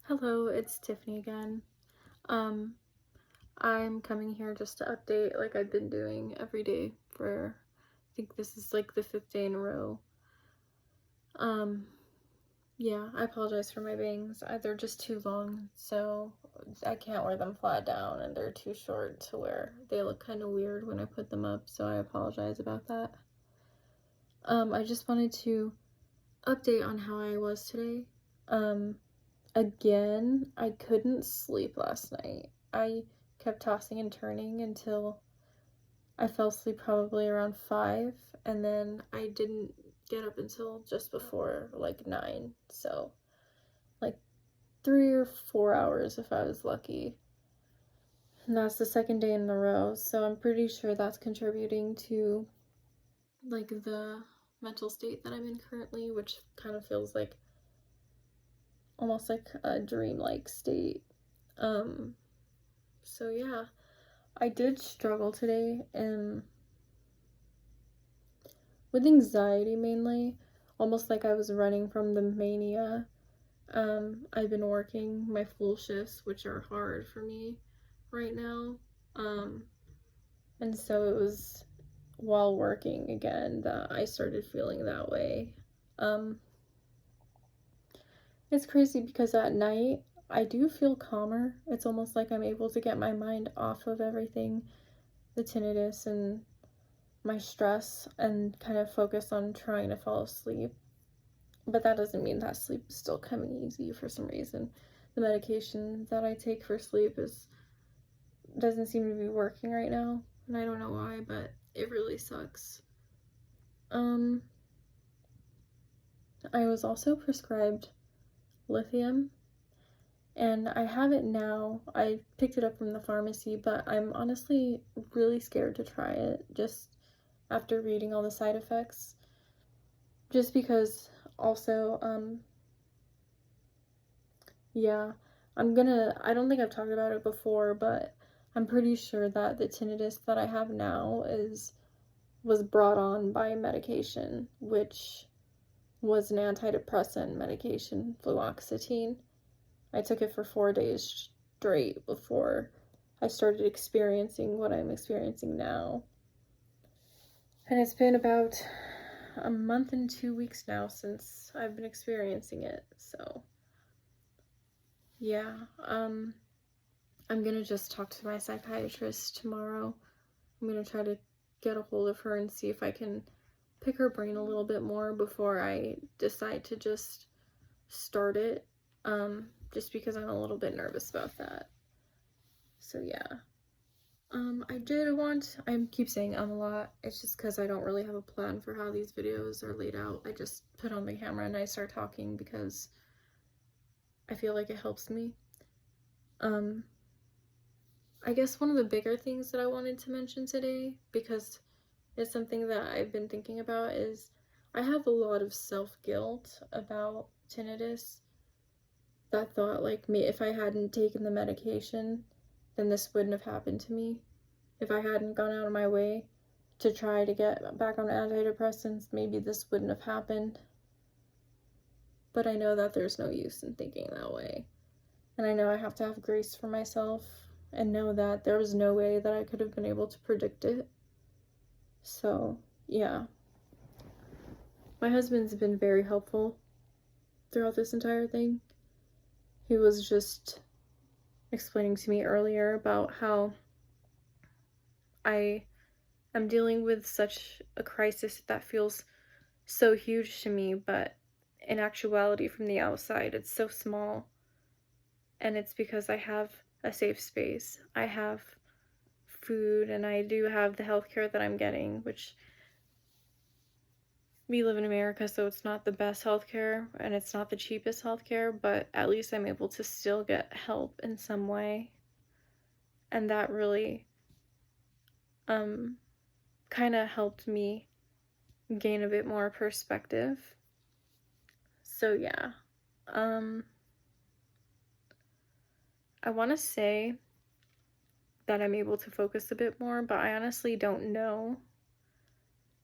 Hello, it's Tiffany again. Um, I'm coming here just to update like I've been doing every day for I think this is like the fifth day in a row. Um, yeah, I apologize for my bangs. They're just too long, so I can't wear them flat down, and they're too short to wear. They look kind of weird when I put them up, so I apologize about that. I just wanted to update on how I was today. Um, Again, I couldn't sleep last night. I kept tossing and turning until I fell asleep probably around 5, and then I didn't get up until just before like 9. So, like 3 or 4 hours if I was lucky. And that's the second day in a row, so I'm pretty sure that's contributing to like the mental state that I'm in currently, which kind of feels like almost like a dream-like state. Um so yeah, I did struggle today and with anxiety mainly, almost like I was running from the mania. I've been working my full shifts, which are hard for me right now. Um, and so it was while working again that I started feeling that way. Um, it's crazy because at night I do feel calmer. It's almost like I'm able to get my mind off of everything, the tinnitus and my stress, and kind of focus on trying to fall asleep. But that doesn't mean that sleep is still coming easy for some reason. The medication that I take for sleep is doesn't seem to be working right now, and I don't know why, but it really sucks. Um I was also prescribed lithium, and I have it now. I picked it up from the pharmacy, but I'm honestly really scared to try it just after reading all the side effects. Just because also yeah, I don't think I've talked about it before, but I'm pretty sure that the tinnitus that I have now was brought on by medication, which was an antidepressant medication, fluoxetine. I took it for 4 days straight before I started experiencing what I'm experiencing now. And it's been about a month and 2 weeks now since I've been experiencing it, so yeah. I'm gonna just talk to my psychiatrist tomorrow. I'm gonna try to get a hold of her and see if I can pick her brain a little bit more before I decide to just start it. Just because I'm a little bit nervous about that. So yeah. I keep saying a lot. It's just because I don't really have a plan for how these videos are laid out. I just put on the camera and I start talking because I feel like it helps me. Um, I guess one of the bigger things that I wanted to mention today, because it's something that I've been thinking about, is I have a lot of self-guilt about tinnitus. That thought, like, me, if I hadn't taken the medication, then this wouldn't have happened to me. If I hadn't gone out of my way to try to get back on antidepressants, maybe this wouldn't have happened. But I know that there's no use in thinking that way. And I know I have to have grace for myself and know that there was no way that I could have been able to predict it. So, yeah. My husband's been very helpful throughout this entire thing. He was just explaining to me earlier about how I am dealing with such a crisis that feels so huge to me, but in actuality, from the outside, it's so small. And it's because I have a safe space. I have food, and I do have the healthcare that I'm getting, which we live in America, so it's not the best healthcare and it's not the cheapest healthcare, but at least I'm able to still get help in some way. And that really kind of helped me gain a bit more perspective. So yeah. I want to say that I'm able to focus a bit more, but I honestly don't know.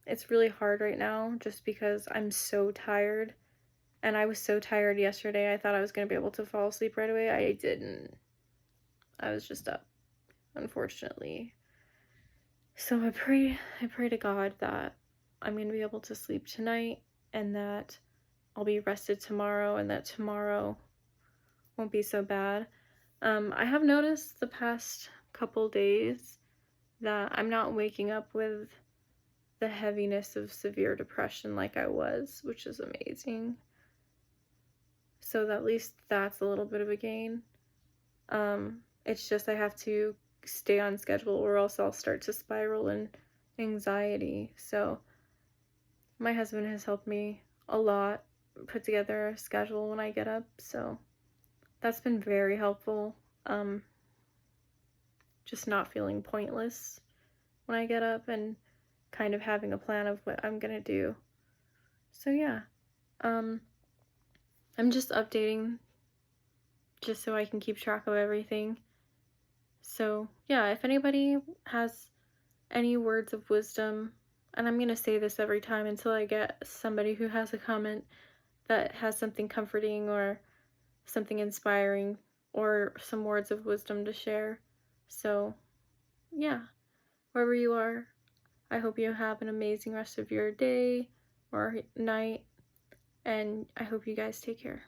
It's really hard right now just because I'm so tired And I was so tired yesterday. I thought I was going to be able to fall asleep right away. I didn't. I was just up, unfortunately. So I pray to God that I'm going to be able to sleep tonight and that I'll be rested tomorrow and that tomorrow won't be so bad. I have noticed the past couple days that I'm not waking up with the heaviness of severe depression like I was, which is amazing. So at least that's a little bit of a gain. It's just I have to stay on schedule or else I'll start to spiral in anxiety. So my husband has helped me a lot put together a schedule when I get up. So that's been very helpful. Just not feeling pointless when I get up and kind of having a plan of what I'm gonna do. So yeah, I'm just updating just so I can keep track of everything. So yeah, if anybody has any words of wisdom, and I'm gonna say this every time until I get somebody who has a comment that has something comforting or something inspiring or some words of wisdom to share. So yeah, wherever you are, I hope you have an amazing rest of your day or night, and I hope you guys take care.